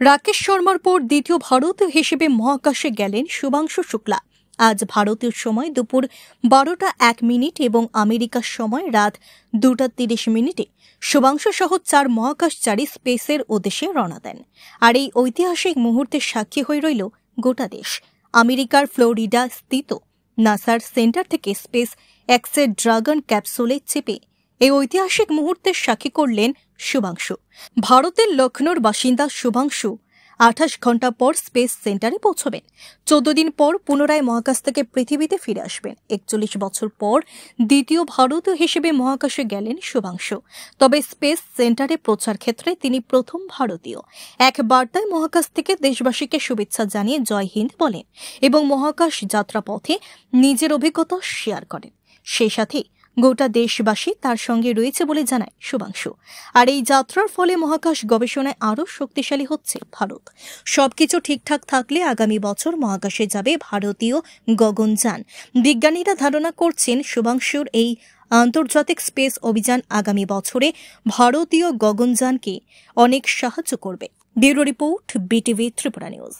রাকেশ শর্মার পর দ্বিতীয় ভারতীয় হিসেবে মহাকাশে গেলেন শুভাংশু শুক্লা। আজ ভারতীয় সময় দুপুর 12টা 1 এবং আমেরিকার সময় রাত 2টা 30 শুভাংশু সহ 4 মহাকাশচারী স্পেসের উদ্দেশ্যে রওনা দেন। আর এই ঐতিহাসিক মুহূর্তের সাক্ষী হয়ে রইল গোটা দেশ। আমেরিকার ফ্লোরিডা স্থিত নাসার সেন্টার থেকে স্পেস এক্সের ড্রাগন ক্যাপসুলে চেপে এই ঐতিহাসিক মুহূর্তের সাক্ষী করলেন শুভাংশু। ভারতের লখনৌর বাসিন্দা শুভাংশু 28 ঘন্টা পর স্পেস সেন্টারে পৌঁছবেন। 14 দিন পর পুনরায় মহাকাশ থেকে পৃথিবীতে ফিরে আসবেন। 41 বছর পর দ্বিতীয় ভারতীয় হিসেবে মহাকাশে গেলেন শুভাংশু। তবে স্পেস সেন্টারে প্রচার ক্ষেত্রে তিনি প্রথম ভারতীয়। এক বার্তায় মহাকাশ থেকে দেশবাসীকে শুভেচ্ছা জানিয়ে জয় হিন্দ বলেন এবং মহাকাশ যাত্রাপথে নিজের অভিজ্ঞতা শেয়ার করেন। সেই সাথে গোটা দেশবাসী তার সঙ্গে রয়েছে বলে জানায় শুভাংশু। আর এই যাত্রার ফলে মহাকাশ গবেষণায় আরও শক্তিশালী হচ্ছে ভারত। সবকিছু ঠিকঠাক থাকলে আগামী বছর মহাকাশে যাবে ভারতীয় গগনযান। বিজ্ঞানীরা ধারণা করছেন শুভাংশুর এই আন্তর্জাতিক স্পেস অভিযান আগামী বছরে ভারতীয় গগনযানকে অনেক সাহায্য করবে। Bureau report, BTV Tripura news.